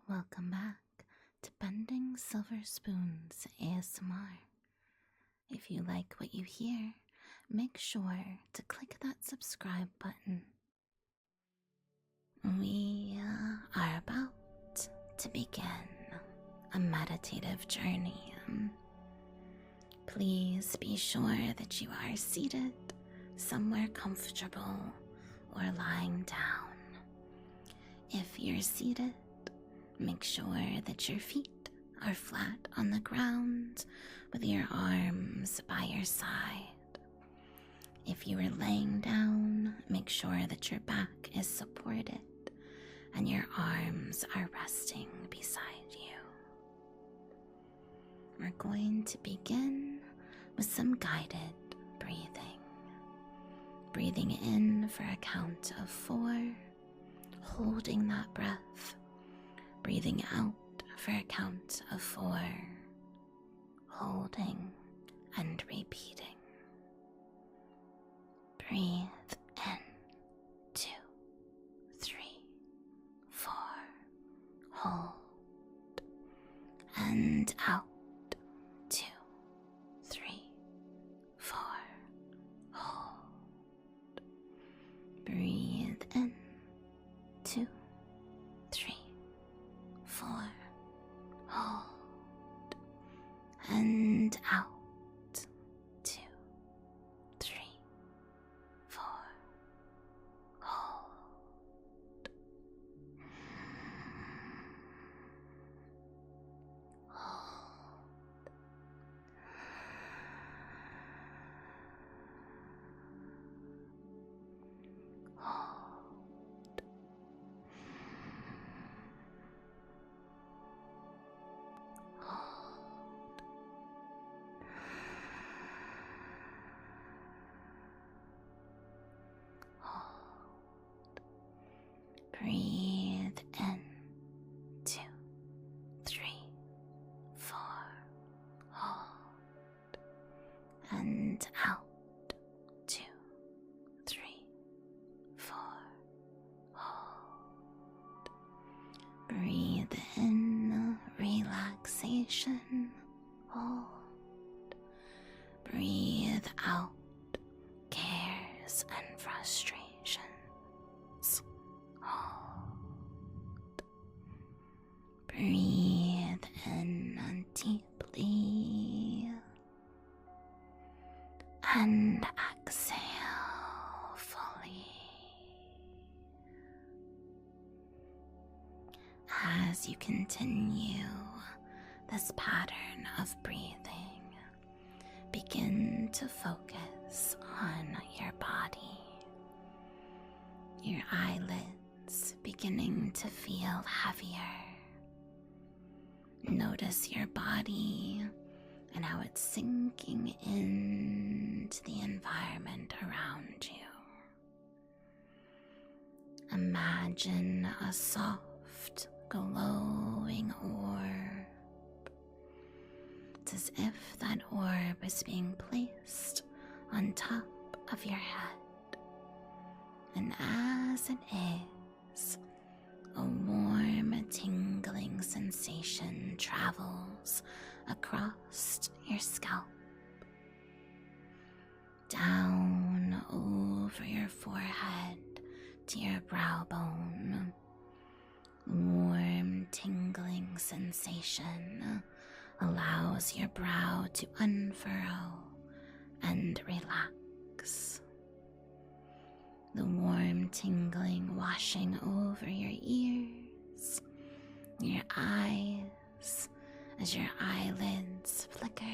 Welcome back to Bending Silver Spoons ASMR. If you like what you hear, make sure to click that subscribe button. We are about to begin a meditative journey. Please be sure that you are seated somewhere comfortable or lying down. If you're seated, make sure that your feet are flat on the ground with your arms by your side. If you are laying down, make sure that your back is supported and your arms are resting beside you. We're going to begin with some guided breathing. Breathing in for a count of 4, holding that breath. Breathing out for a count of 4, holding and repeating. Breathe in, 2, 3, 4, hold, and out, 2, 3, 4, hold. Breathe in, 2, 3, 4, hold, and out, 2, 3, 4, hold. Breathe in, 2, 3, 4, hold, and out, 2, 3, 4, hold. Breathe in, relaxation, hold. Breathe out, cares and frustrations. Breathe in deeply and exhale fully. As you continue this pattern of breathing, begin to focus on your body. Your eyelids beginning to feel heavier. Notice your body and how it's sinking into the environment around you. Imagine a soft, glowing orb. It's as if that orb is being placed on top of your head. And as it is, a warm, tingling sensation travels across your scalp, down over your forehead to your brow bone. Warm, tingling sensation allows your brow to unfurrow and relax. The warm tingling washing over your ears, your eyes, as your eyelids flicker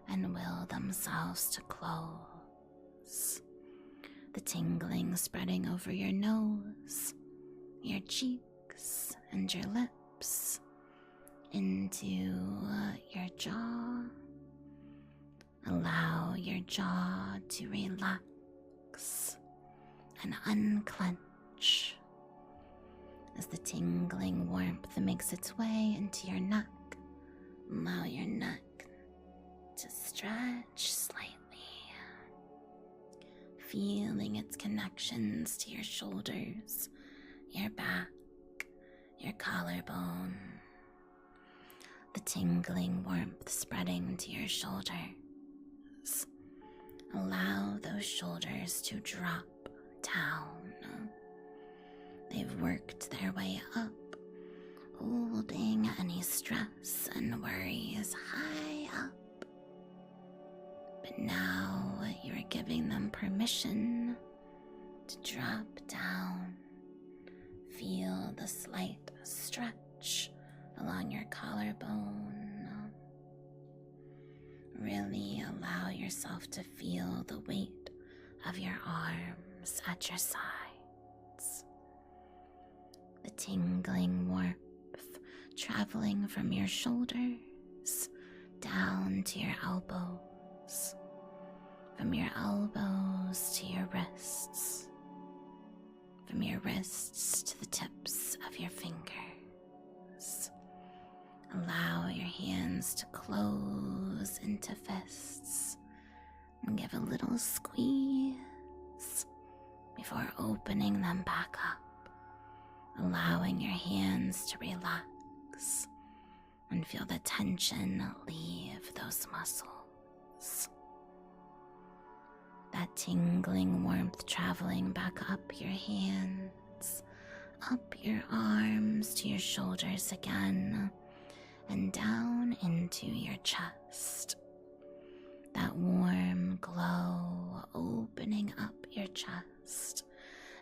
and will themselves to close. The tingling spreading over your nose, your cheeks, and your lips, into your jaw. Allow your jaw to relax and unclench as the tingling warmth makes its way into your neck. Allow your neck to stretch slightly, feeling its connections to your shoulders, your back, your your collarbone, the tingling warmth spreading to your shoulders. Allow those shoulders to drop down. They've worked their way up, holding any stress and worries high up. But now you're giving them permission to drop down. Feel the slight stretch along your collarbone. Really allow yourself to feel the weight of your arms at your sides. The tingling warmth traveling from your shoulders down to your elbows, from your elbows to your wrists, from your wrists to the tips of your fingers. Allow your hands to close into fists and give a little squeeze before opening them back up, allowing your hands to relax and feel the tension leave those muscles. That tingling warmth traveling back up your hands, up your arms to your shoulders again, and down into your chest. That warm glow opening up your chest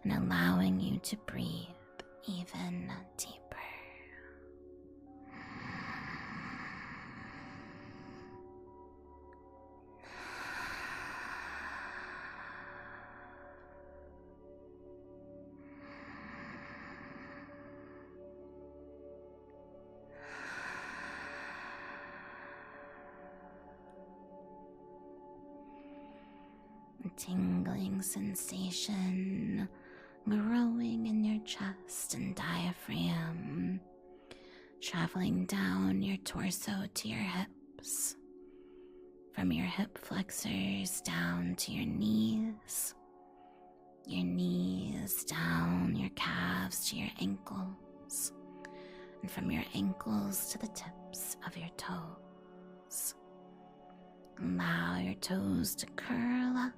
and allowing you to breathe even deeper. A tingling sensation growing in your chest and diaphragm, traveling down your torso to your hips, from your hip flexors down to your knees down your calves to your ankles, and from your ankles to the tips of your toes. Allow your toes to curl up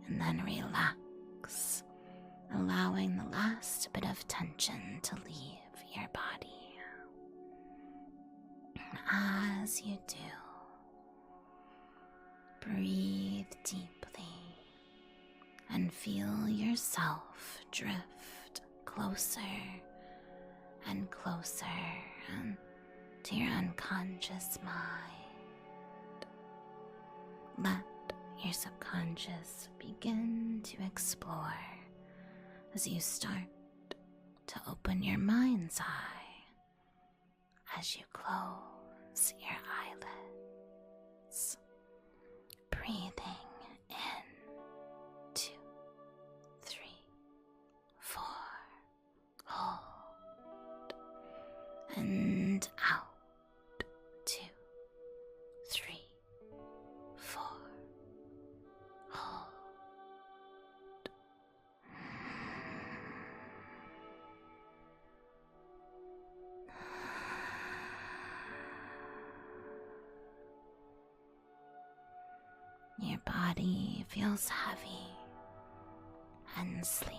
and then relax, allowing the last bit of tension to leave your body. As you do, breathe deeply and feel yourself drift closer and closer to your unconscious mind. Let your subconscious begin to explore as you start to open your mind's eye as you close your eyelids. Breathing in, 2, 3, 4, hold, and out, 2, 3, 4, hold. Your body feels heavy and sleepy.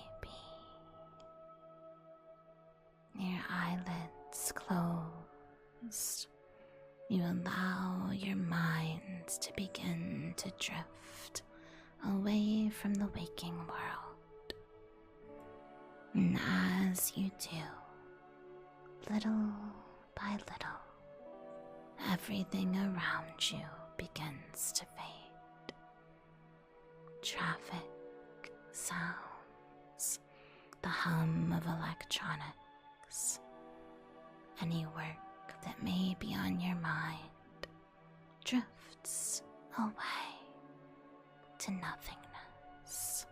Your eyelids closed. You allow your mind to begin to drift away from the waking world. And as you do, little by little, everything around you begins to fade. Traffic, sounds, the hum of electronics, any work that may be on your mind drifts away to nothingness.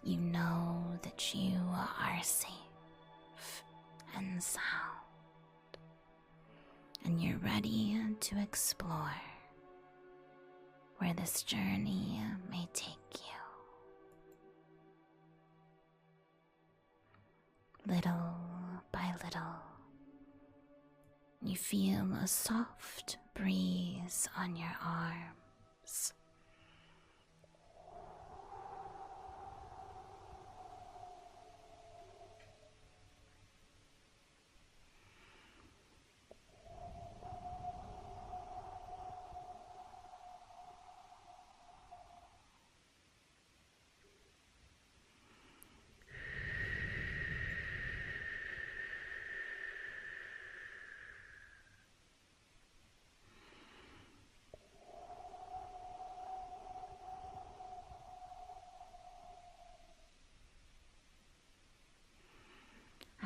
You know that you are safe and sound, and you're ready to explore where this journey may take you. Little by little, you feel a soft breeze on your arms.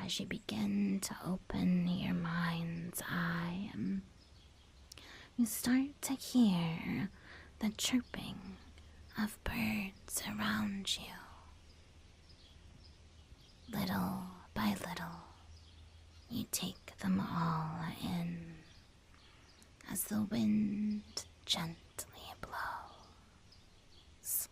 As you begin to open your mind's eye, you start to hear the chirping of birds around you. Little by little, you take them all in as the wind gently blows.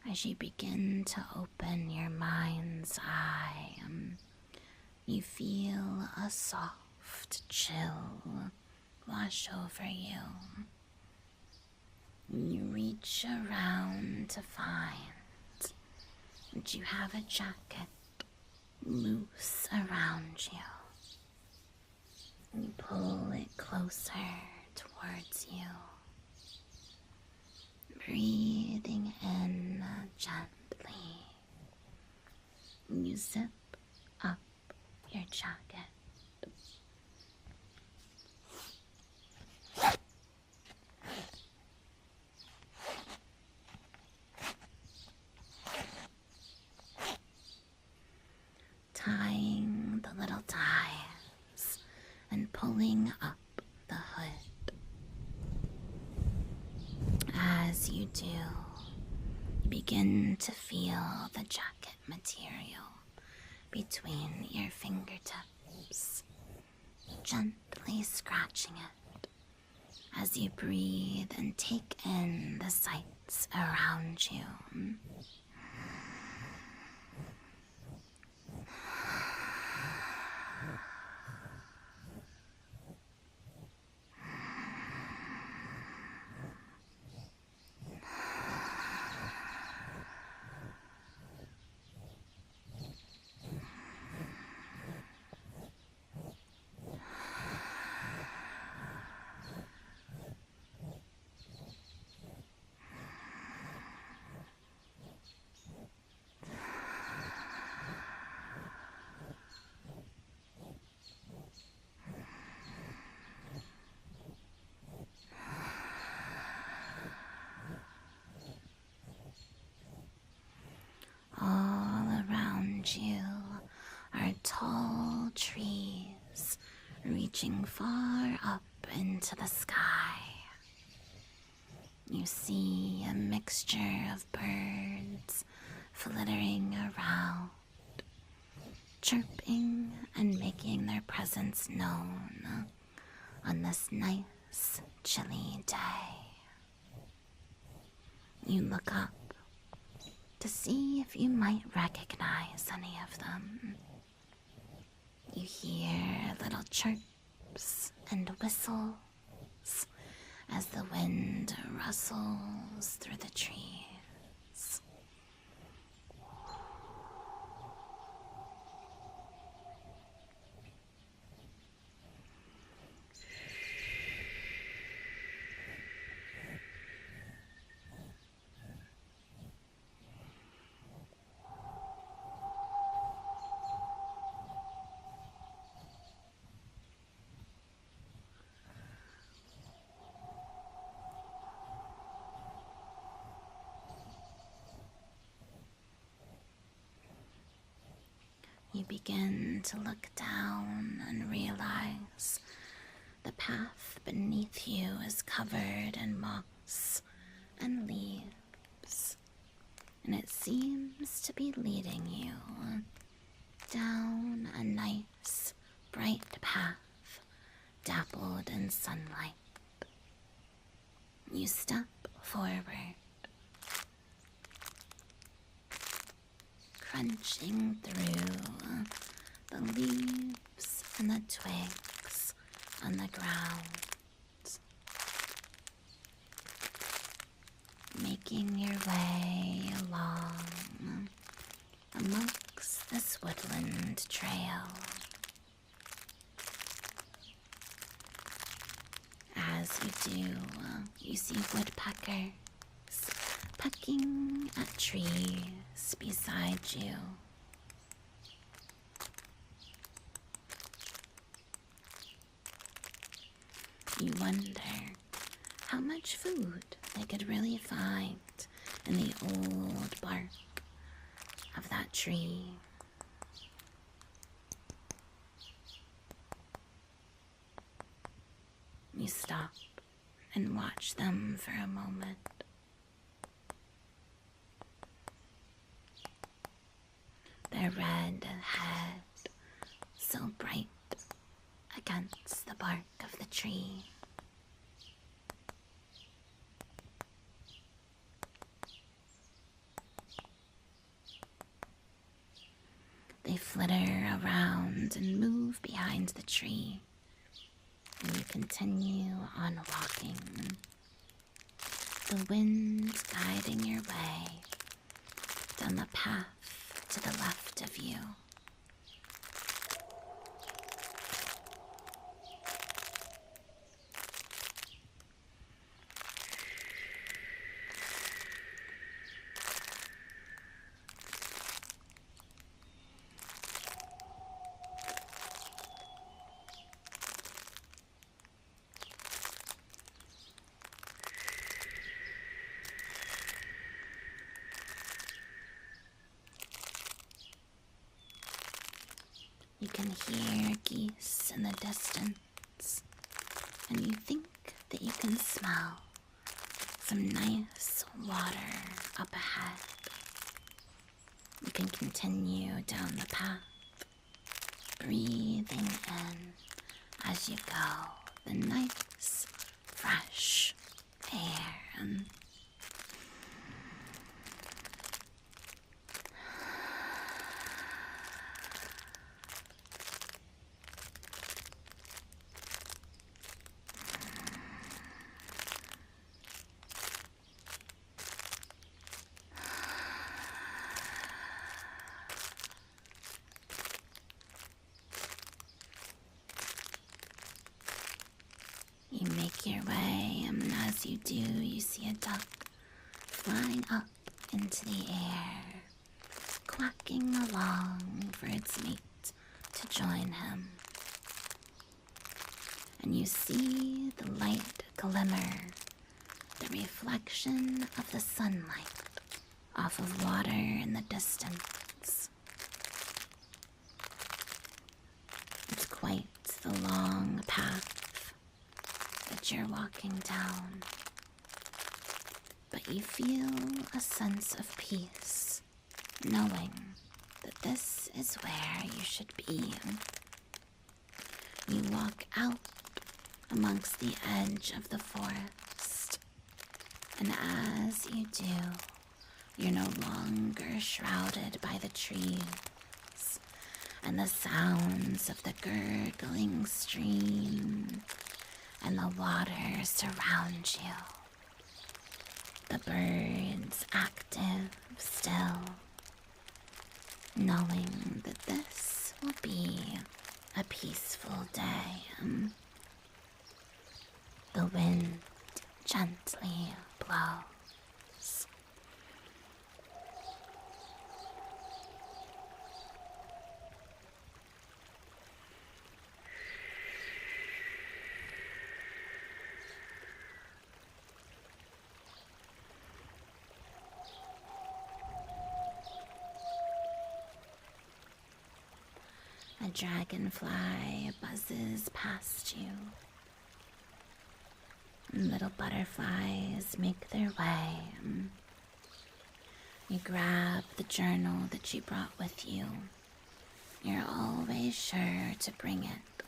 As you begin to open your mind's eye, you feel a soft chill wash over you. You reach around to find that you have a jacket loose around you. You pull it closer towards you, breathing in gently. You zip up your jacket. Tying the little ties and pulling up the hood. As you do, you begin to feel the jacket material between your fingertips, gently scratching it as you breathe and take in the sights around you. You are tall trees reaching far up into the sky. You see a mixture of birds flittering around, chirping and making their presence known on this nice, chilly day. You look up to see if you might recognize any of them. You hear little chirps and whistles as the wind rustles through the trees. begin to look down and realize the path beneath you is covered in moss and leaves, and it seems to be leading you down a nice, bright path dappled in sunlight. You step forward, crunching through the leaves and the twigs on the ground, making your way along amongst this woodland trail. As you do, you see woodpeckers pecking at trees beside you. You wonder how much food they could really find in the old bark of that tree. You stop and watch them for a moment. Their red head so bright against the bark of the tree. They flitter around and move behind the tree, and you continue on walking, the wind guiding your way down the path to the left of you. You can hear geese in the distance, and you think that you can smell some nice water up ahead. You can continue down the path, breathing in as you go the nice, fresh air. You make your way, and as you do, you see a duck flying up into the air, quacking along for its mate to join him. And you see the light glimmer, the reflection of the sunlight off of water in the distance. It's quite the long path that you're walking down, but you feel a sense of peace, knowing that this is where you should be. You walk out amongst the edge of the forest, and as you do, you're no longer shrouded by the trees and the sounds of the gurgling stream, and the water surrounds you. The birds active still, knowing that this will be a peaceful day. The wind gently blows. A dragonfly buzzes past you. Little butterflies make their way. You grab the journal that you brought with you. You're always sure to bring it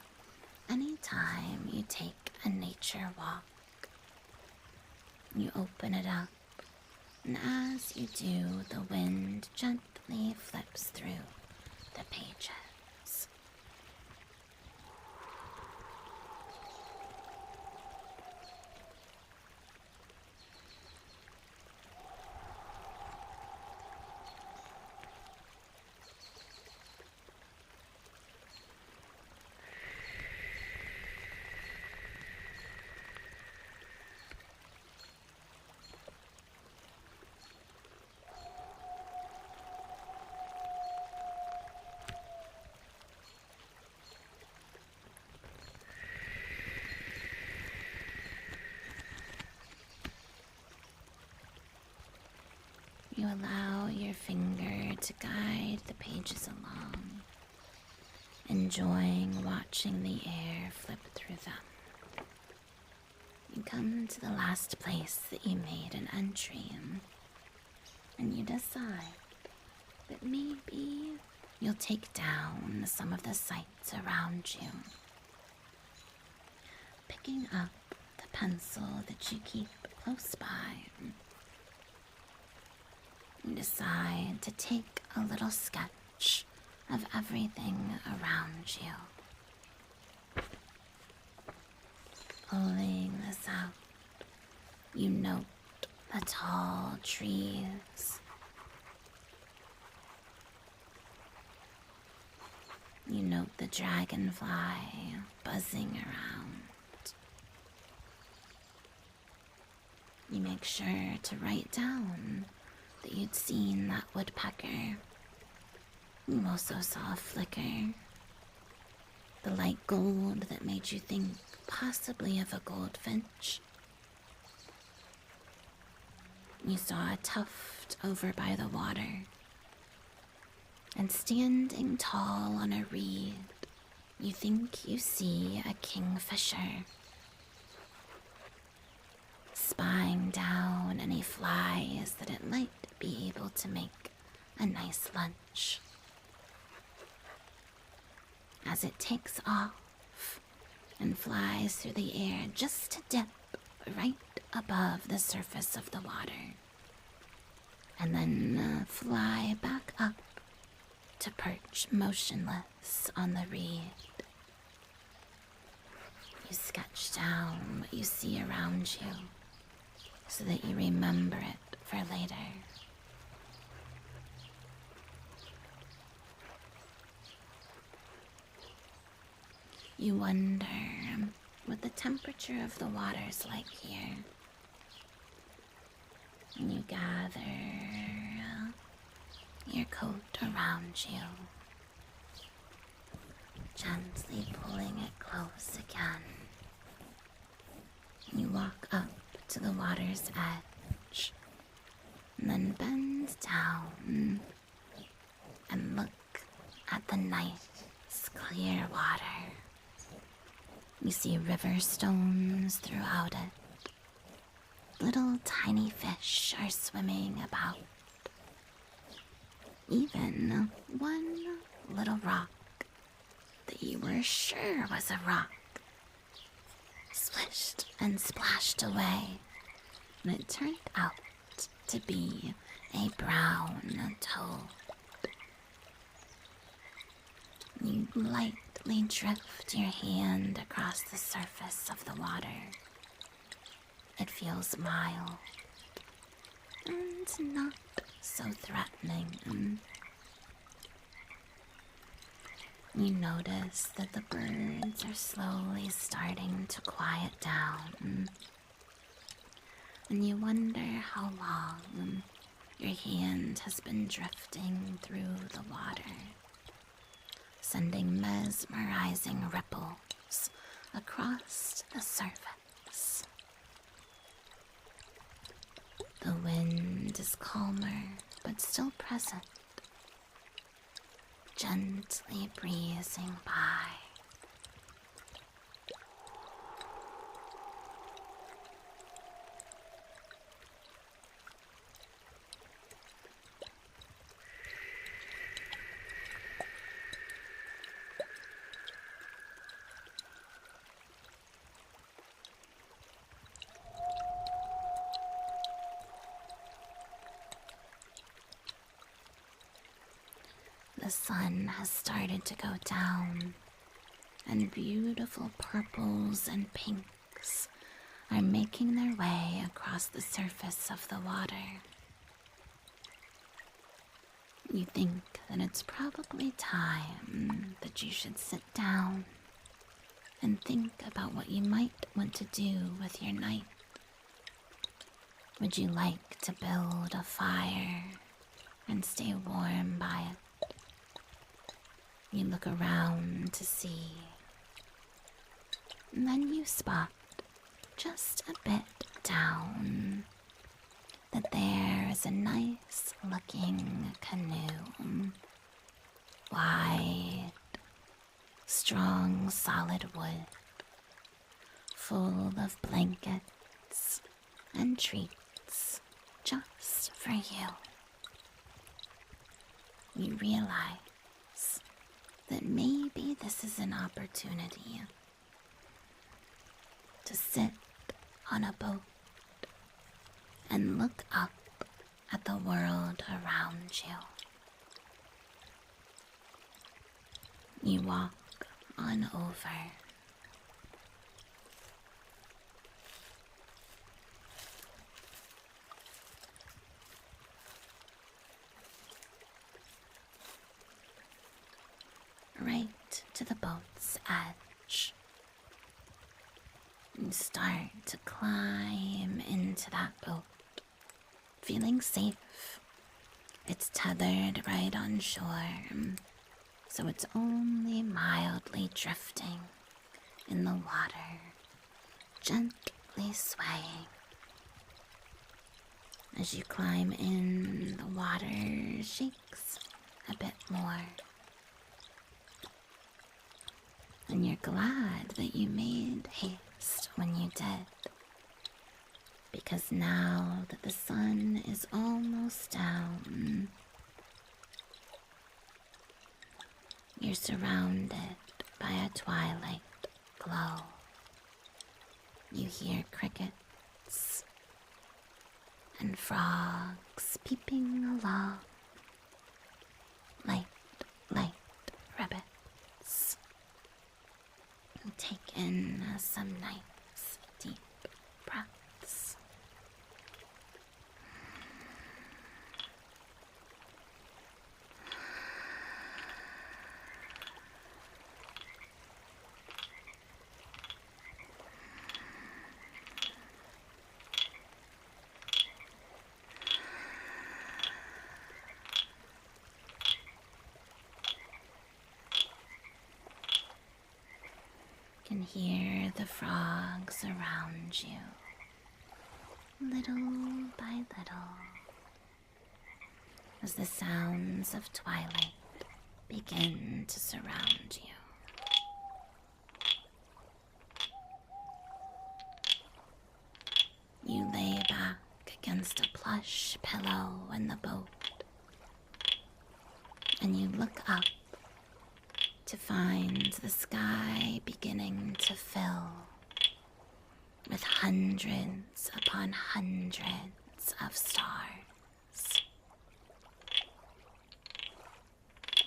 anytime you take a nature walk. You open it up, and as you do, the wind gently flips through the pages. You allow your finger to guide the pages along, enjoying watching the air flip through them. You come to the last place that you made an entry in, and you decide that maybe you'll take down some of the sights around you, picking up the pencil that you keep close by. You decide to take a little sketch of everything around you. Pulling this out, you note the tall trees. You note the dragonfly buzzing around. You make sure to write down that you'd seen that woodpecker. You also saw a flicker, the light gold that made you think possibly of a goldfinch. You saw a tuft over by the water, and standing tall on a reed, you think you see a kingfisher, spying down any flies that it might be able to make a nice lunch. As it takes off and flies through the air just to dip right above the surface of the water, and then fly back up to perch motionless on the reed. You sketch down what you see around you so that you remember it for later. You wonder what the temperature of the water's like here. And you gather your coat around you, gently pulling it close again. You walk up to the water's edge, and then bend down and look at the nice, clear water. You see river stones throughout it. Little tiny fish are swimming about. Even one little rock that you were sure was a rock swished and splashed away, and it turned out to be a brown toad. You lightly drift your hand across the surface of the water. It feels mild and not so threatening. You notice that the birds are slowly starting to quiet down, and you wonder how long your hand has been drifting through the water, sending mesmerizing ripples across the surface. The wind is calmer but still present. gently breezing by. The sun has started to go down, and beautiful purples and pinks are making their way across the surface of the water. You think that it's probably time that you should sit down and think about what you might want to do with your night. Would you like to build a fire and stay warm by it? You look around to see, and then you spot, just a bit down, that there is a nice looking canoe. Wide, strong, solid wood, full of blankets and treats just for you. You realize that maybe this is an opportunity to sit on a boat and look up at the world around you. You walk on over. Right to the boat's edge. You start to climb into that boat, feeling safe. It's tethered right on shore, so it's only mildly drifting in the water, gently swaying. As you climb in, the water shakes a bit more. And you're glad that you made haste when you did, because now that the sun is almost down, you're surrounded by a twilight glow. You hear crickets and frogs peeping along, light rabbits. You take in some nice deep breaths. Can hear the frogs around you, little by little, as the sounds of twilight begin to surround you. You lay back against a plush pillow in the boat, and you look up to find the sky beginning to fill with hundreds upon hundreds of stars.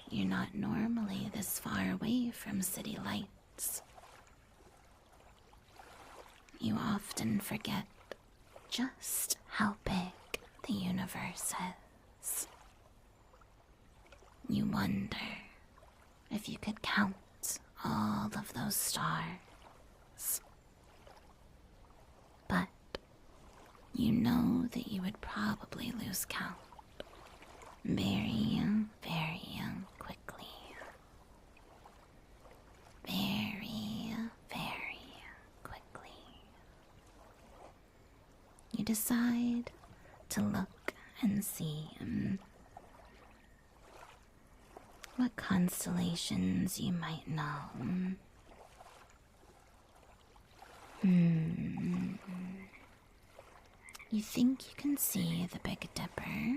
You're not normally this far away from city lights. You often forget just how big the universe is. You wonder if you could count all of those stars. But you know that you would probably lose count very, very quickly. Very, very quickly. You decide to look and see what constellations you might know. You think you can see the Big Dipper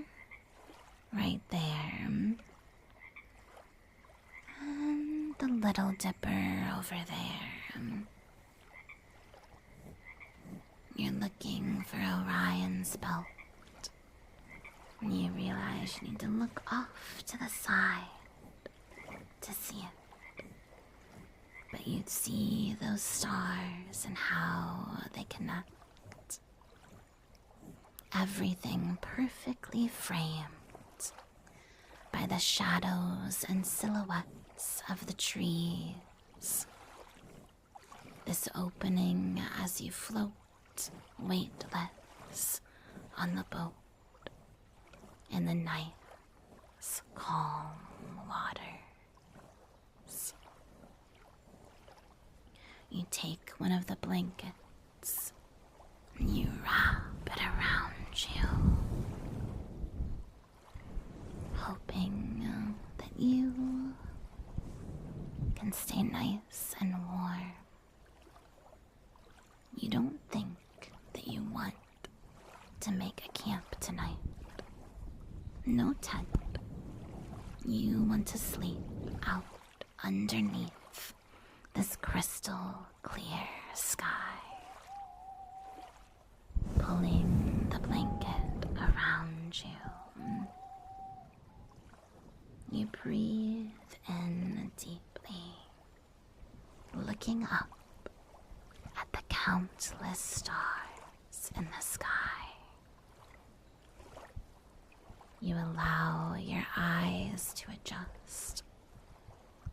right there, and the Little Dipper over there. You're looking for Orion's belt. You realize you need to look off to the side to see it. But you'd see those stars and how they connect. Everything perfectly framed by the shadows and silhouettes of the trees. This opening as you float weightless on the boat in the nice, calm waters. You take one of the blankets and you wrap it around you, hoping that you can stay nice and warm. You don't think that you want to make a camp tonight. No tent. You want to sleep out underneath this crystal clear sky. Pulling the blanket around you. You breathe in deeply, looking up at the countless stars in the sky. You allow your eyes to adjust,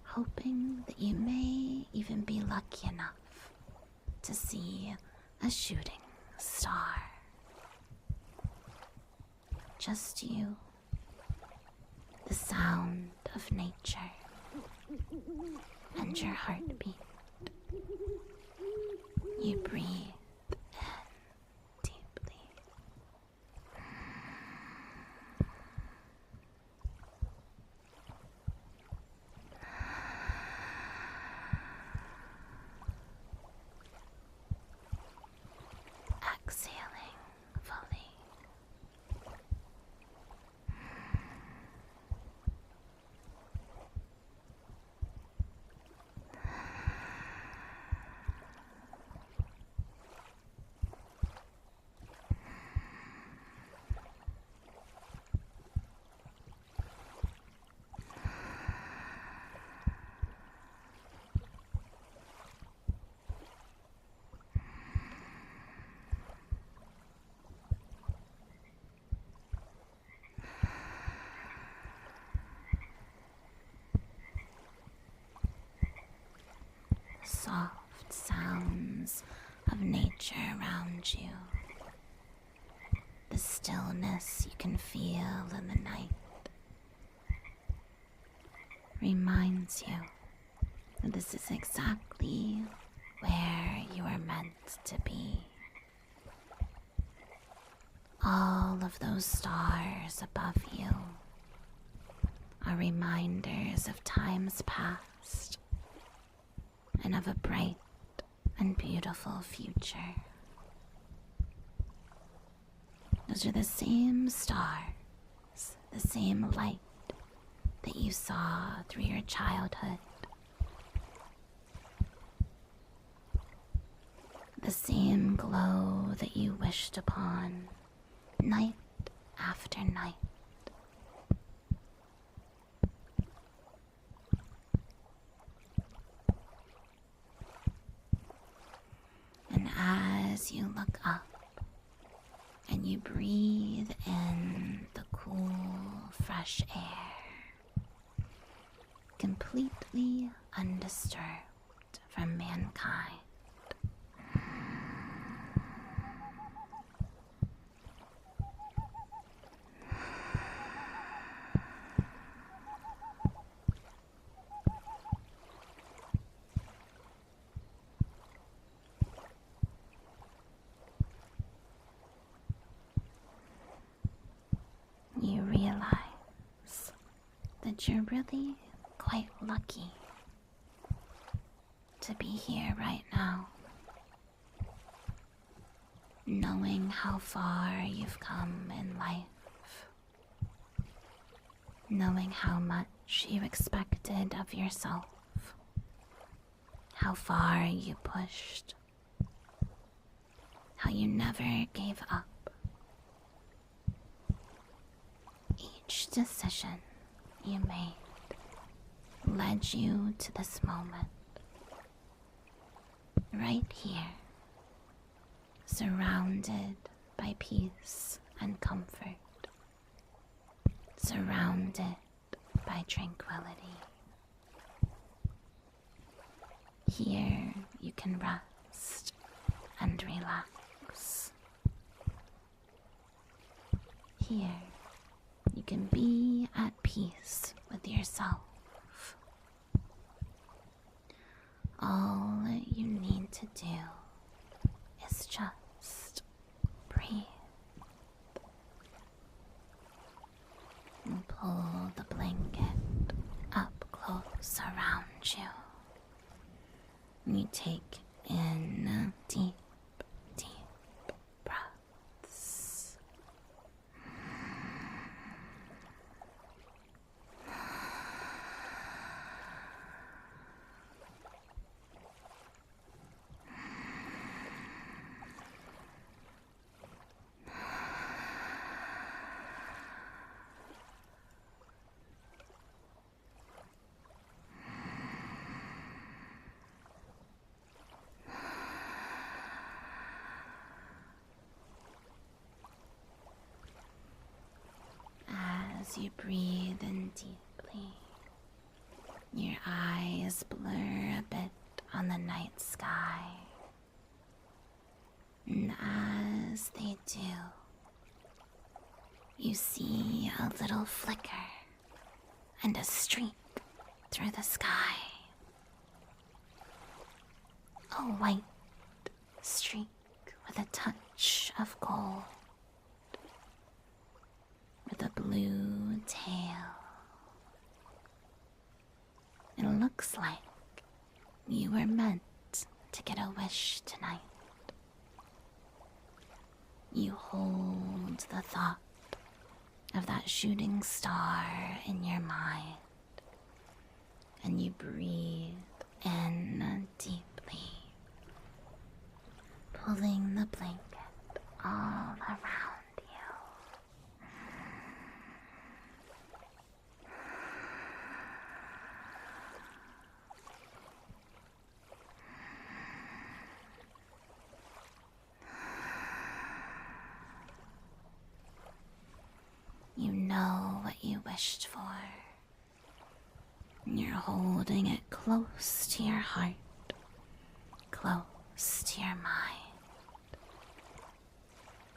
hoping that you may even be lucky enough to see a shooting star. Just you, the sound of nature, and your heartbeat. You breathe in deeply. Exhaling fully. Soft sounds of nature around you. The stillness you can feel in the night reminds you that this is exactly where you are meant to be. All of those stars above you are reminders of times past and of a bright and beautiful future. Those are the same stars, the same light that you saw through your childhood. The same glow that you wished upon night after night. And as you look up and you breathe in the cool, fresh air, completely undisturbed from mankind, you realize that you're really quite lucky to be here right now, knowing how far you've come in life, knowing how much you expected of yourself, how far you pushed, how you never gave up. Each decision you made led you to this moment, right here, surrounded by peace and comfort, surrounded by tranquility. Here you can rest and relax. Here you can be at peace with yourself. All you need to do is just breathe and pull the blanket up close around you. You take in deep, deep breaths. As you breathe in deeply, your eyes blur a bit on the night sky. And as they do, you see a little flicker and a streak through the sky. A white streak with a touch of gold, with a blue tail. It looks like you were meant to get a wish tonight. You hold the thought of that shooting star in your mind, and you breathe in deeply, pulling the blanket all around you. You know what you wished for. You're holding it close to your heart, close to your mind.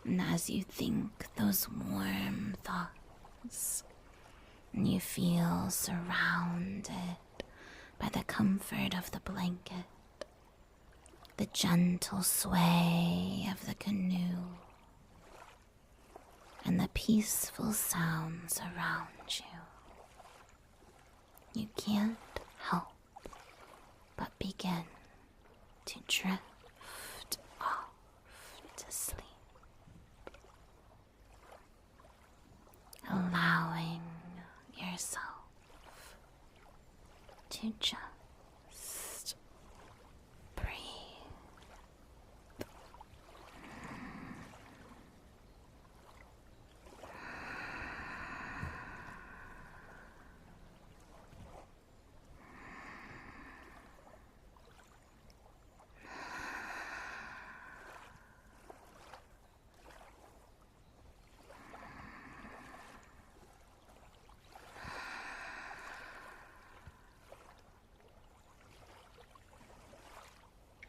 And as you think those warm thoughts, and you feel surrounded by the comfort of the blanket, the gentle sway of the canoe, and the peaceful sounds around you, you can't help but begin to drift off to sleep, allowing yourself to just breathe.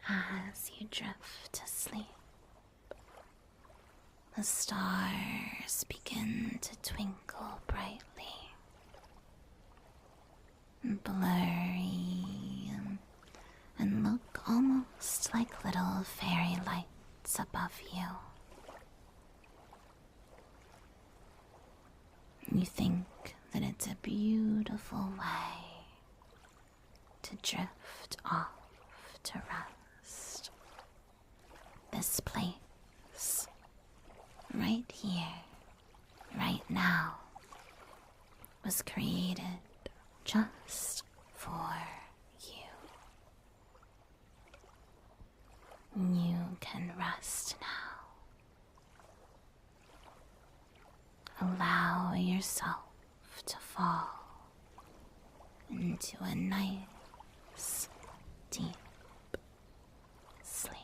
As you drift to sleep, the stars begin to twinkle brightly, blurry, and look almost like little fairy lights above you. You think that it's a beautiful way to drift off to rest. This place, right here, right now, was created just for you. You can rest now. Allow yourself to fall into a nice, deep sleep.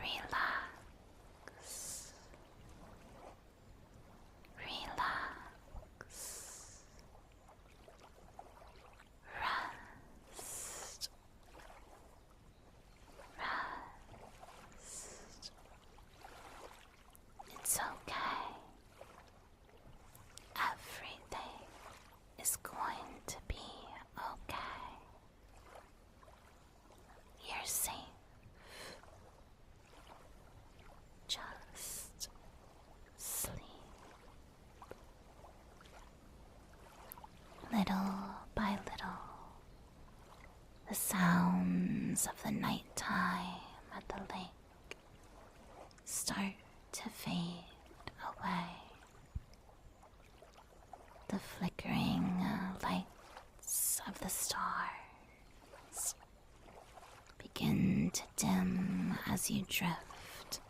Relax. Relax. Rest. Rest. It's okay. Everything is going to be okay. You're safe. Just sleep. Little by little, the sounds of the nighttime at the lake start to fade away. The flickering lights of the stars begin to dim as you drift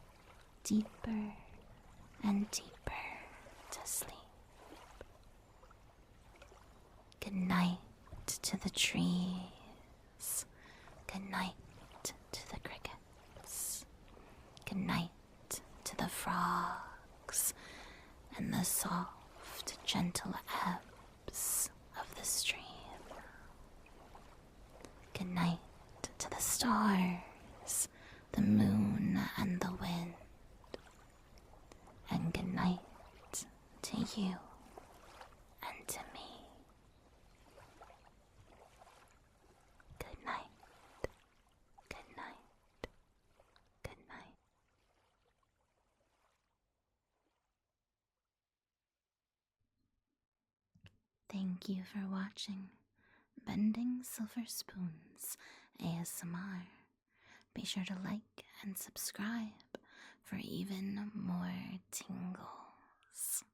deeper and deeper to sleep. Good night to the trees. Good night to the crickets. Good night to the frogs and the soft, gentle ebbs of the stream. Good night to the stars, the moon and the wind. And good night to you and to me. Good night. Good night. Good night. Thank you for watching Bending Silver Spoons ASMR. Be sure to like and subscribe for even more tingles.